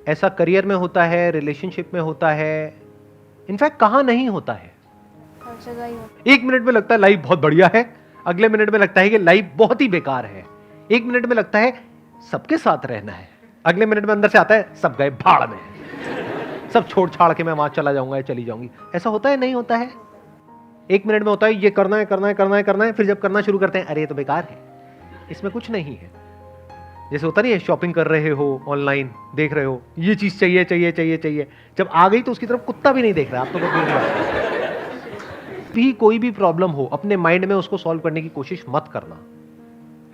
ऐसा करियर में होता है, रिलेशनशिप में होता है, इनफैक्ट कहाँ नहीं होता है? हर जगह ही होता एक मिनट में लगता है लाइफ बहुत बढ़िया है, अगले मिनट में लगता है कि लाइफ बहुत ही बेकार है। एक मिनट में लगता है सबके साथ रहना है, अगले मिनट में अंदर से आता है सब गए भाड़ में, सब छोड़ छाड़ के मैं वहां चला जाऊंगा या चली जाऊंगी। ऐसा होता है नहीं होता है? एक मिनट में होता है ये करना है करना है करना है करना है, फिर जब करना शुरू करते हैं अरे ये तो बेकार है, इसमें कुछ नहीं है। जैसे होता नहीं है, शॉपिंग कर रहे हो, ऑनलाइन देख रहे हो, ये चीज चाहिए चाहिए चाहिए चाहिए, जब आ गई तो उसकी तरफ कुत्ता भी नहीं देख रहा, आप तो बहुत दूर की बात है। भी कोई भी प्रॉब्लम हो अपने माइंड में उसको सॉल्व करने की कोशिश मत करना,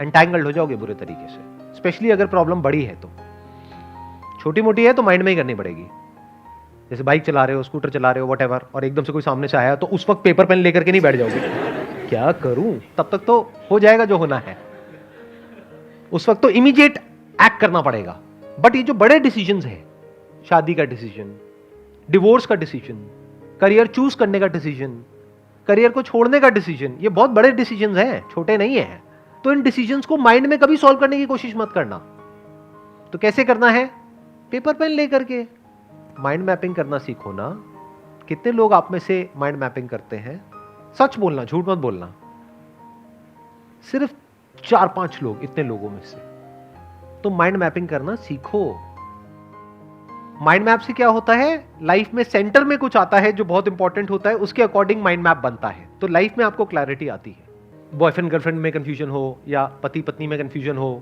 एंटैंगल्ड हो जाओगे बुरे तरीके से। स्पेशली अगर प्रॉब्लम बड़ी है तो, छोटी मोटी है तो माइंड में ही करनी पड़ेगी। जैसे बाइक चला रहे हो, स्कूटर चला रहे हो, व्हाटएवर, और एकदम से कोई सामने से आया तो उस वक्त पेपर पेन लेकर के नहीं बैठ जाओगे, क्या करूं, तब तक तो हो जाएगा जो होना है, उस वक्त तो इमीडिएट एक्ट करना पड़ेगा। बट ये जो बड़े डिसीजंस हैं, शादी का डिसीजन, डिवोर्स का डिसीजन, करियर चूज करने का डिसीजन, करियर को छोड़ने का डिसीजन, ये बहुत बड़े डिसीजंस हैं, छोटे नहीं है। तो इन डिसीजंस को माइंड में कभी सॉल्व करने की कोशिश मत करना। तो कैसे करना है? पेपर पेन लेकर के माइंड मैपिंग करना सीखो ना। कितने लोग आप में से माइंड मैपिंग करते हैं? सच बोलना, झूठ मत बोलना। सिर्फ 4-5 लोग, इतने लोगों में से। तो माइंड मैपिंग करना सीखो। माइंड मैप से क्या होता है, लाइफ में सेंटर में कुछ आता है जो बहुत इंपॉर्टेंट होता है, उसके अकॉर्डिंग माइंड मैप बनता है। तो लाइफ में आपको क्लैरिटी आती है। बॉयफ्रेंड गर्लफ्रेंड में कंफ्यूजन हो या पति पत्नी में कंफ्यूजन हो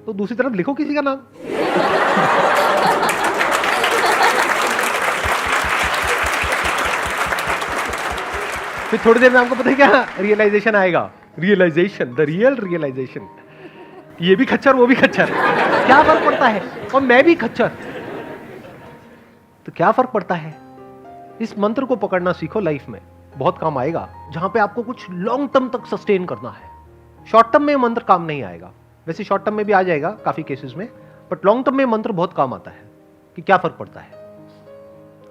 तो दूसरी तरफ लिखो किसी का नाम। फिर थोड़ी देर में आपको पता है क्या रियलाइजेशन आएगा, रियलाइजेशन, द रियल रियलाइजेशन, ये भी खच्चर वो भी खच्चर, क्या फर्क पड़ता है, और मैं भी खच्चर, तो क्या फर्क पड़ता है? इस मंत्र को पकड़ना सीखो, लाइफ में बहुत काम आएगा। जहां पे आपको कुछ लॉन्ग टर्म तक सस्टेन करना है। शॉर्ट टर्म में मंत्र काम नहीं आएगा, वैसे शॉर्ट टर्म में भी आ जाएगा काफी केसेस में, बट लॉन्ग टर्म में मंत्र बहुत काम आता है कि क्या फर्क पड़ता है।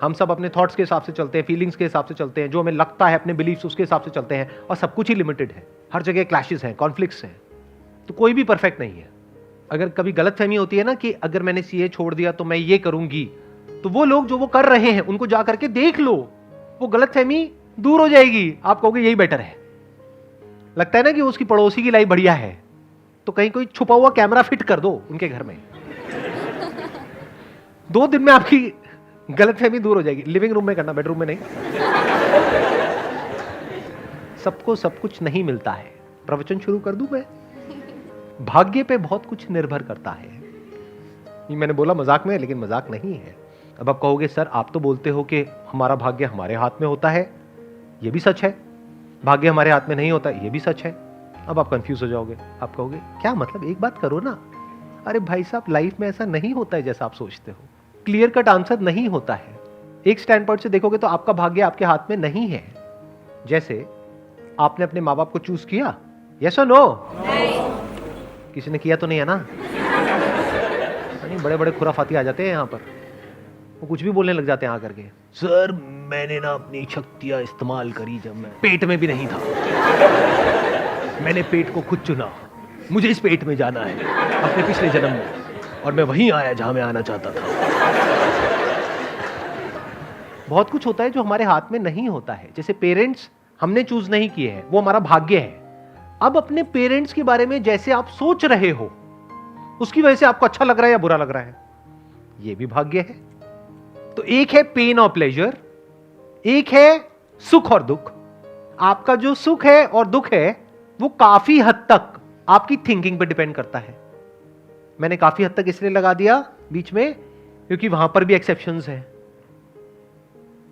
हम सब अपने थॉट्स के हिसाब से चलते हैं, फीलिंग्स के हिसाब से चलते हैं, जो हमें लगता है अपने बिलीफ्स उसके हिसाब से चलते हैं, और सब कुछ ही लिमिटेड है, हर जगह क्लैशेस हैं, कॉन्फ्लिक्ट्स हैं, तो कोई भी परफेक्ट नहीं है। अगर कभी गलतफहमी होती है ना कि अगर मैंने सीए छोड़ दिया तो मैं ये करूंगी, तो वो लोग जो वो कर रहे हैं उनको जा करके देख लो, वो गलतफहमी दूर हो जाएगी। आप कहोगे यही बेटर है। लगता है ना कि उसकी पड़ोसी की लाइफ बढ़िया है, तो कहीं कोई छुपा हुआ कैमरा फिट कर दो उनके घर में, 2 दिन में आपकी गलतफहमी दूर हो जाएगी। लिविंग रूम में करना, बेडरूम में नहीं। सबको सब कुछ नहीं मिलता है। प्रवचन शुरू कर दूं मैं? भाग्य पे बहुत कुछ निर्भर करता है। ये मैंने बोला मजाक में, लेकिन मजाक नहीं है। अब आप कहोगे सर आप तो बोलते हो कि हमारा भाग्य हमारे हाथ में होता है, ये भी सच है। भाग्य हमारे हाथ में नहीं होता, ये भी सच है। अब आप कंफ्यूज हो जाओगे, आप कहोगे क्या मतलब, एक बात करो ना। अरे भाई साहब, लाइफ में ऐसा नहीं होता है जैसा आप सोचते हो। क्लियर कट आंसर नहीं होता है। एक स्टैंड पॉइंट से देखोगे तो आपका भाग्य आपके हाथ में नहीं है। जैसे आपने अपने माँ बाप को चूज किया, यस और नो? किसी ने किया तो नहीं है ना? नहीं, बड़े बड़े खुराफाती आ जाते हैं यहाँ पर, वो कुछ भी बोलने लग जाते हैं आकर के। सर मैंने ना अपनी शक्तियां इस्तेमाल करी जब मैं पेट में भी नहीं था, मैंने पेट को खुद चुना, मुझे इस पेट में जाना है अपने पिछले जन्म में, और मैं वहीं आया जहां मैं आना चाहता था। बहुत कुछ होता है जो हमारे हाथ में नहीं होता है। जैसे पेरेंट्स हमने चूज नहीं किए हैं, वो हमारा भाग्य है। अब अपने पेरेंट्स के बारे में जैसे आप सोच रहे हो, उसकी वजह से आपको अच्छा लग रहा है या बुरा लग रहा है, ये भी भाग्य है। तो एक है पेन और प्लेजर, एक है सुख और दुख। आपका जो सुख है और दुख है वो काफी हद तक आपकी थिंकिंग पर डिपेंड करता है। मैंने काफी हद तक इसलिए लगा दिया बीच में क्योंकि वहां पर भी एक्सेप्शंस हैं।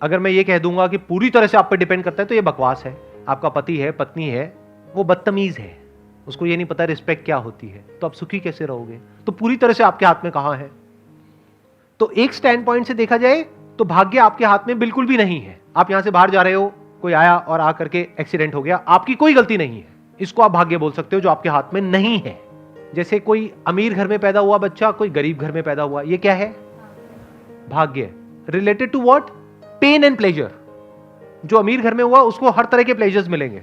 अगर मैं ये कह दूंगा कि पूरी तरह से आप पर डिपेंड करता है तो ये बकवास है। आपका पति है, पत्नी है, वो बदतमीज है, उसको ये नहीं पता रिस्पेक्ट क्या होती है, तो आप सुखी कैसे रहोगे? तो पूरी तरह से आपके हाथ में कहां है? तो एक स्टैंड पॉइंट से देखा जाए तो भाग्य आपके हाथ में बिल्कुल भी नहीं है। आप यहां से बाहर जा रहे हो, कोई आया और आकर के एक्सीडेंट हो गया, आपकी कोई गलती नहीं है, इसको आप भाग्य बोल सकते हो जो आपके हाथ में नहीं है। जैसे कोई अमीर घर में पैदा हुआ बच्चा, कोई गरीब घर में पैदा हुआ, ये क्या है? भाग्य। Related to what? Pain and pleasure. जो अमीर घर में हुआ उसको हर तरह के प्लेजर्स मिलेंगे,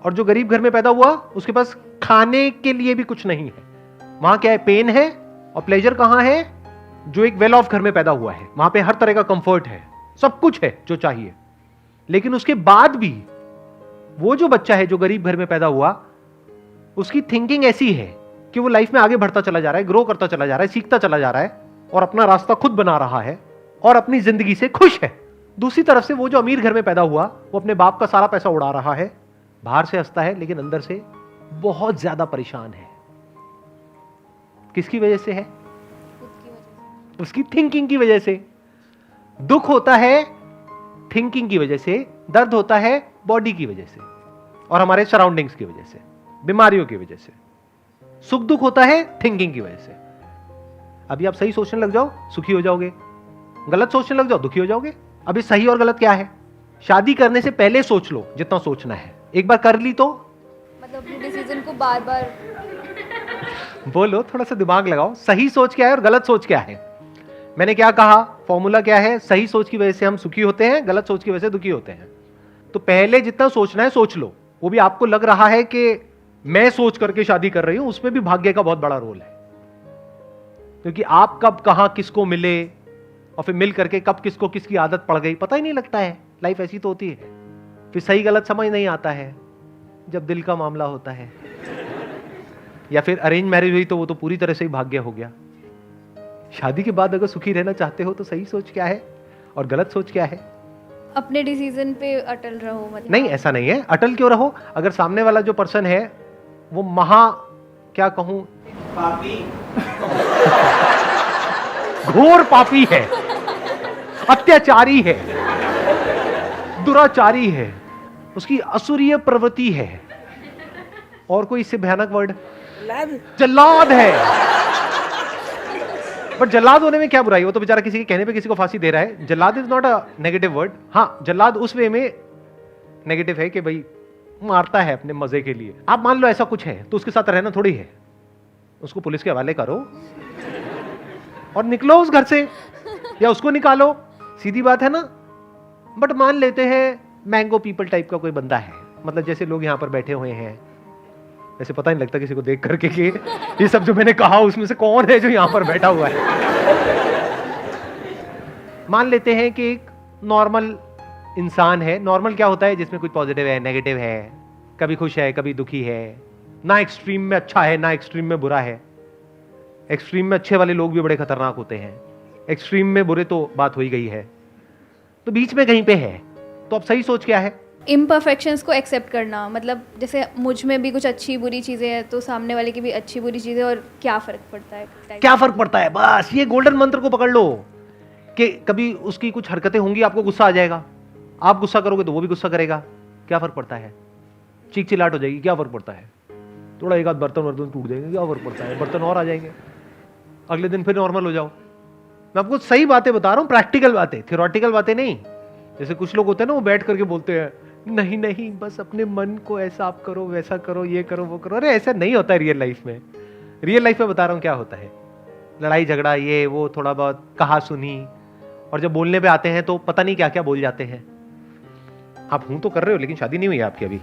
और जो गरीब घर में पैदा हुआ उसके पास खाने के लिए भी कुछ नहीं है। वहां क्या है? पेन है, और प्लेजर कहां है? जो एक वेल ऑफ घर में पैदा हुआ है, वहां पे हर तरह का कंफर्ट है, सब कुछ है जो चाहिए, लेकिन उसके बाद भी वो जो बच्चा है जो गरीब घर में पैदा हुआ, उसकी थिंकिंग ऐसी है कि वो लाइफ में आगे बढ़ता चला जा रहा है, ग्रो करता चला जा रहा है, सीखता चला जा रहा है और अपना रास्ता खुद बना रहा है और अपनी जिंदगी से खुश है। दूसरी तरफ से वो जो अमीर घर में पैदा हुआ, वो अपने बाप का सारा पैसा उड़ा रहा है, बाहर से हंसता है लेकिन अंदर से बहुत ज्यादा परेशान है। किसकी वजह से है? खुद की वजह से। उसकी थिंकिंग की वजह से। दुख होता है थिंकिंग की वजह से, दर्द होता है बॉडी की वजह से और हमारे सराउंडिंग्स की वजह से, बीमारियों की वजह से। सुख दुख होता है थिंकिंग की वजह से। अभी आप सही सोचने लग जाओ, सुखी हो जाओगे, गलत सोचने लग जाओ, दुखी हो जाओगे। अभी सही और गलत क्या है? शादी करने से पहले सोच लो जितना सोचना है, एक बार कर ली तो मतलब अपने डिसीजन को बार बार बोलो, थोड़ा सा दिमाग लगाओ, सही सोच क्या है और गलत सोच क्या है। मैंने क्या कहा, फॉर्मूला क्या है? सही सोच की वजह से हम सुखी होते हैं, गलत सोच की वजह से दुखी होते हैं। तो पहले जितना सोचना है सोच लो। वो भी आपको लग रहा है कि मैं सोच करके शादी कर रही हूं, उसमें भी भाग्य का बहुत बड़ा रोल है, क्योंकि आप कब कहां किसको मिले और फिर मिल करके कब किसको किसकी आदत पड़ गई पता ही नहीं लगता है। लाइफ ऐसी तो होती है। फिर सही गलत समझ नहीं आता है जब दिल का मामला होता है। या फिर अरेंज मैरिज हुई तो वो तो पूरी तरह से ही भाग्य हो गया। शादी के बाद अगर सुखी रहना चाहते हो तो सही सोच क्या है और गलत सोच क्या है? अपने डिसीजन पे अटल रहो। मतलब नहीं, ऐसा नहीं है। अटल क्यों रहो? अगर सामने वाला जो पर्सन है वो महा, क्या कहूं, पापी, घोर पापी है, अत्याचारी है, दुराचारी है, उसकी असुरीय प्रवृत्ति है, और कोई इससे भयानक वर्ड, जल्लाद है। बट जल्लाद होने में क्या बुराई? वो तो बेचारा किसी के कहने पे किसी को फांसी दे रहा है। जल्लाद is not a negative word. हाँ, जल्लाद उस वे में नेगेटिव है कि भाई मारता है अपने मजे के लिए। आप मान लो ऐसा कुछ है तो उसके साथ रहना थोड़ी है, उसको पुलिस के हवाले करो और निकलो उस घर से, या उसको निकालो, सीधी बात है ना। बट मान लेते हैं मैंगो पीपल टाइप का कोई बंदा है, मतलब जैसे लोग यहां पर बैठे हुए हैं, ऐसे पता नहीं लगता किसी को देख करके कि ये सब जो मैंने कहा उसमें से कौन है जो यहां पर बैठा हुआ है। मान लेते हैं कि एक नॉर्मल इंसान है। नॉर्मल क्या होता है? जिसमें कुछ पॉजिटिव है, नेगेटिव है, कभी खुश है, कभी दुखी है, ना एक्सट्रीम में अच्छा है ना एक्सट्रीम में बुरा है। एक्सट्रीम में अच्छे वाले लोग भी बड़े खतरनाक होते हैं, एक्सट्रीम में बुरे तो बात हो ही गई है, तो बीच में कहीं पे है। तो अब सही सोच क्या है? इम्परफेक्शंस को एक्सेप्ट करना। मतलब जैसे मुझ में भी कुछ अच्छी बुरी चीज़ें हैं तो सामने वाले की भी अच्छी बुरी चीज़ें, और क्या फ़र्क पड़ता है? क्या फर्क पड़ता है? बस ये गोल्डन मंत्र को पकड़ लो कि कभी उसकी कुछ हरकतें होंगी, आपको गुस्सा आ जाएगा, आप गुस्सा करोगे तो वो भी गुस्सा करेगा, क्या फर्क पड़ता है? चीख चिल्लाहट हो जाएगी, क्या फर्क पड़ता है? थोड़ा एक आध बर्तन टूट जाएंगे, क्या फर्क पड़ता है? बर्तन और आ जाएंगे, अगले दिन फिर नॉर्मल हो जाओ। मैं आपको सही बातें बता रहा हूं, प्रैक्टिकल बातें, थियोरेटिकल बातें नहीं। जैसे कुछ लोग होते हैं ना, वो बैठ करके बोलते हैं नहीं नहीं बस अपने मन को ऐसा आप करो, वैसा करो, ये करो, वो करो। अरे ऐसा नहीं होता है रियल लाइफ में। रियल लाइफ में बता रहा हूं क्या होता है। लड़ाई झगड़ा, ये वो, थोड़ा बहुत कहा सुनी, और जब बोलने पे आते हैं तो पता नहीं क्या क्या बोल जाते हैं। आप हूं तो कर रहे हो लेकिन शादी नहीं हुई आपकी अभी,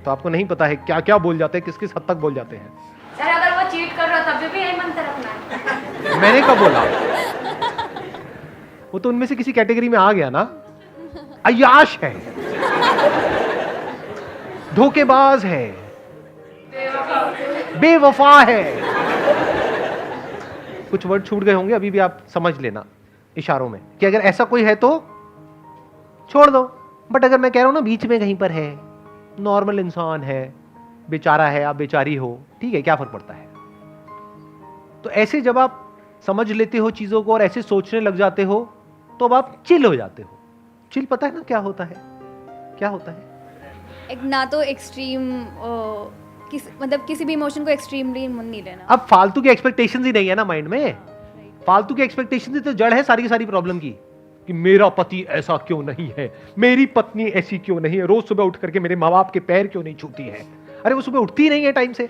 तो आपको नहीं पता है क्या क्या बोल जाते हैं, किस किस हद तक बोल जाते हैं। सर अगर वो चीट कर रहा है तब भी यही मंत्र रखना है। मैंने कब बोला? वो तो उनमें से किसी कैटेगरी में आ गया ना। अय्याश है, धोखेबाज है, बेवफा है। कुछ वर्ड छूट गए होंगे, अभी भी आप समझ लेना इशारों में कि अगर ऐसा कोई है तो छोड़ दो। बट अगर मैं कह रहा हूं ना बीच में कहीं पर है, नॉर्मल इंसान है, बेचारा है, आप बेचारी हो, ठीक है, क्या फर्क पड़ता है? तो ऐसे जब आप समझ लेते हो चीजों को और ऐसे सोचने लग जाते हो तो अब आप चिल हो जाते हो। चिल पता है ना क्या होता है? क्या होता है? एक ना तो एक्सट्रीम मतलब किसी भी इमोशन को एक्सट्रीमली नहीं लेना। अब फालतू के एक्सपेक्टेशंस ही नहीं है ना माइंड में। फालतू के एक्सपेक्टेशंस ही तो जड़ है सारी की सारी प्रॉब्लम की, कि मेरा पति ऐसा क्यों नहीं है, मेरी पत्नी ऐसी क्यों नहीं है, रोज सुबह उठ करके मेरे माँ बाप के पैर क्यों नहीं छूती है। अरे वो सुबह उठती ही नहीं है टाइम से।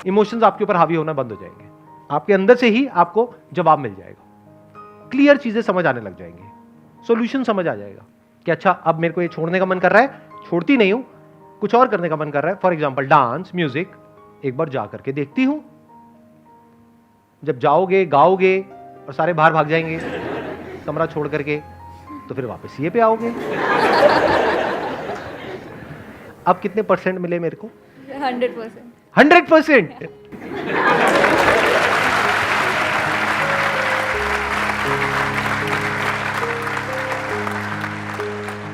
इमोशंस आपके ऊपर हावी होना बंद हो जाएंगे, आपके अंदर से ही आपको जवाब मिल जाएगा, क्लियर चीजें समझ आने लग जाएंगी, सॉल्यूशन समझ आ जाएगा कि अच्छा अब मेरे को ये छोड़ने का मन कर रहा है, छोड़ती नहीं हूं, कुछ और करने का मन कर रहा है, फॉर एग्जाम्पल डांस, म्यूजिक, एक बार जा करके देखती हूं। जब जाओगे, गाओगे और सारे बाहर भाग जाएंगे कमरा छोड़ करके, तो फिर वापस ये पे आओगे। अब कितने परसेंट मिले मेरे को? 100%। 100%।